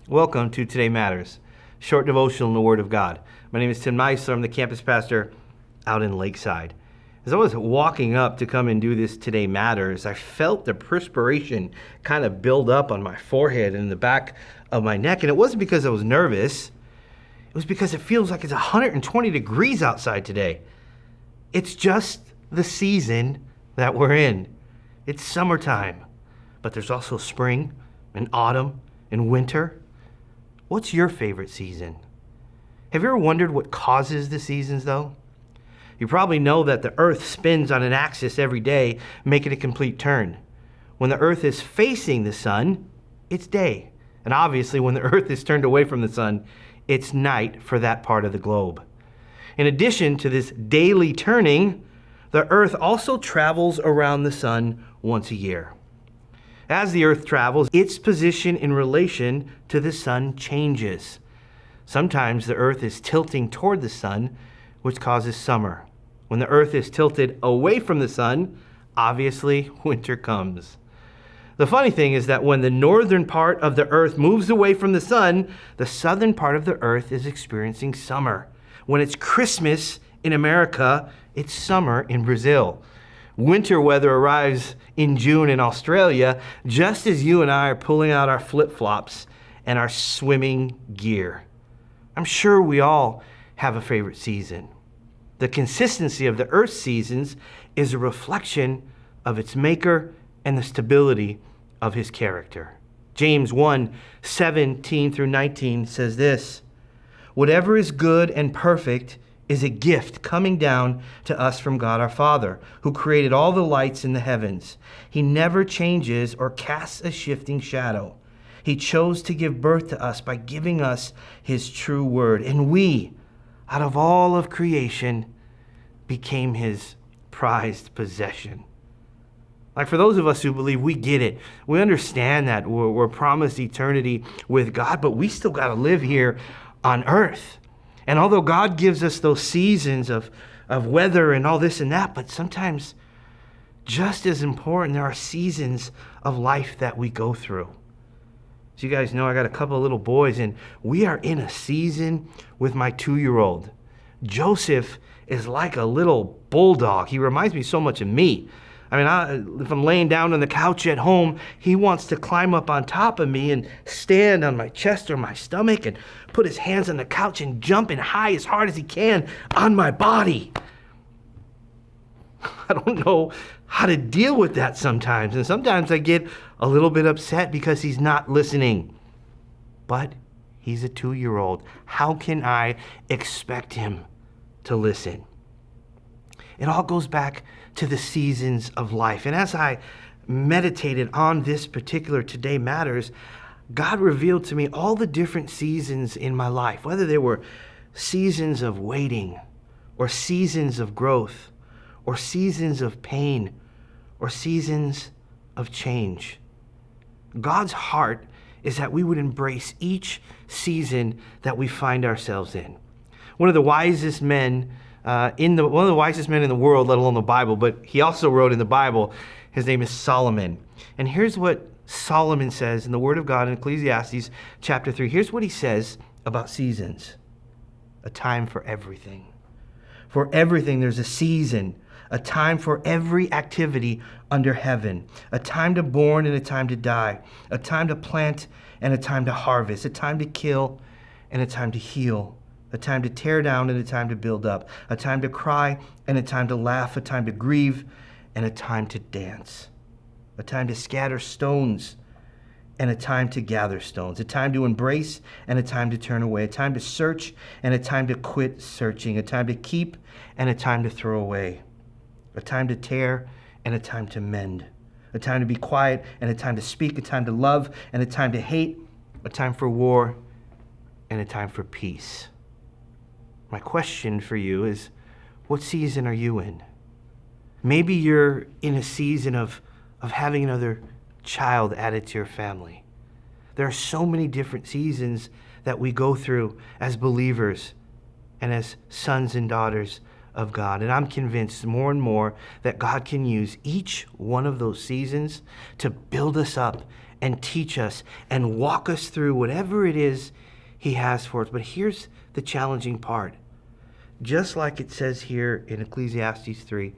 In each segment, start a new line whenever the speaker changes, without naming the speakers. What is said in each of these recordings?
Welcome to Today Matters, short devotional in the Word of God. My name is Tim Neisler. I'm the campus pastor out in Lakeside. As I was walking up to come and do this Today Matters, I felt the perspiration kind of build up on my forehead and the back of my neck. And it wasn't because I was nervous. It was because it feels like it's 120 degrees outside today. It's just the season that we're in. It's summertime, but there's also spring and autumn and winter. What's your favorite season? Have you ever wondered what causes the seasons, though? You probably know that the earth spins on an axis every day, making a complete turn. When the earth is facing the sun, it's day. And obviously, when the earth is turned away from the sun, it's night for that part of the globe. In addition to this daily turning, the earth also travels around the sun once a year. As the earth travels, its position in relation to the sun changes. Sometimes the earth is tilting toward the sun, which causes summer. When the earth is tilted away from the sun, obviously winter comes. The funny thing is that when the northern part of the earth moves away from the sun, the southern part of the earth is experiencing summer. When it's Christmas in America, it's summer in Brazil. Winter weather arrives in June in Australia, just as you and I are pulling out our flip-flops and our swimming gear. I'm sure we all have a favorite season. The consistency of the Earth's seasons is a reflection of its maker and the stability of his character. James 1:17 through 19 says this, "Whatever is good and perfect is a gift coming down to us from God our Father, who created all the lights in the heavens. He never changes or casts a shifting shadow. He chose to give birth to us by giving us his true word. And we, out of all of creation, became his prized possession." Like, for those of us who believe, we get it. We understand that we're promised eternity with God, but we still got to live here on earth. And although God gives us those seasons of weather and all this and that, but sometimes just as important, there are seasons of life that we go through. As you guys know, I got a couple of little boys, and we are in a season with my 2-year-old. Joseph is like a little bulldog. He reminds me so much of me. I mean, if I'm laying down on the couch at home, he wants to climb up on top of me and stand on my chest or my stomach and put his hands on the couch and jump and high as hard as he can on my body. I don't know how to deal with that sometimes. And sometimes I get a little bit upset because he's not listening. But he's a 2-year-old. How can I expect him to listen? It all goes back to the seasons of life. And as I meditated on this particular Today Matters, God revealed to me all the different seasons in my life, whether they were seasons of waiting or seasons of growth or seasons of pain or seasons of change. God's heart is that we would embrace each season that we find ourselves in. One of the wisest men in the world, let alone the Bible, but he also wrote in the Bible. His name is Solomon. And here's what Solomon says in the Word of God in Ecclesiastes chapter 3. Here's what he says about seasons. A time for everything. For everything there's a season, a time for every activity under heaven, a time to born and a time to die, a time to plant and a time to harvest, a time to kill and a time to heal, a time to tear down and a time to build up, a time to cry and a time to laugh, a time to grieve and a time to dance, a time to scatter stones and a time to gather stones, a time to embrace and a time to turn away, a time to search and a time to quit searching, a time to keep and a time to throw away, a time to tear and a time to mend, a time to be quiet and a time to speak, a time to love and a time to hate, a time for war and a time for peace. My question for you is, what season are you in? Maybe you're in a season of having another child added to your family. There are so many different seasons that we go through as believers and as sons and daughters of God. And I'm convinced more and more that God can use each one of those seasons to build us up and teach us and walk us through whatever it is he has for us. But here's the challenging part. Just like it says here in Ecclesiastes 3,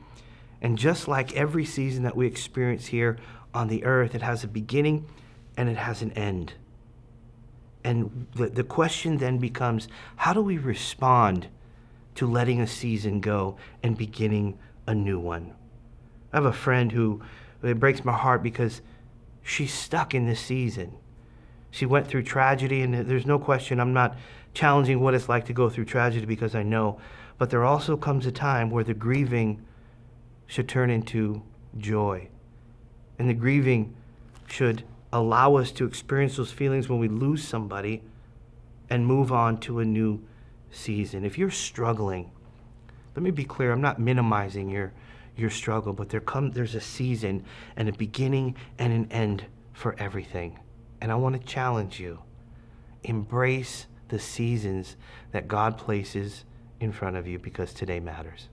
and just like every season that we experience here on the earth, it has a beginning and it has an end. And the question then becomes, how do we respond to letting a season go and beginning a new one? I have a friend who, it breaks my heart because she's stuck in this season. She went through tragedy, and there's no question, I'm not challenging what it's like to go through tragedy because I know, but there also comes a time where the grieving should turn into joy. And the grieving should allow us to experience those feelings when we lose somebody and move on to a new season. If you're struggling, let me be clear, I'm not minimizing your struggle, but there's a season and a beginning and an end for everything. And I want to challenge you. Embrace the seasons that God places in front of you because today matters.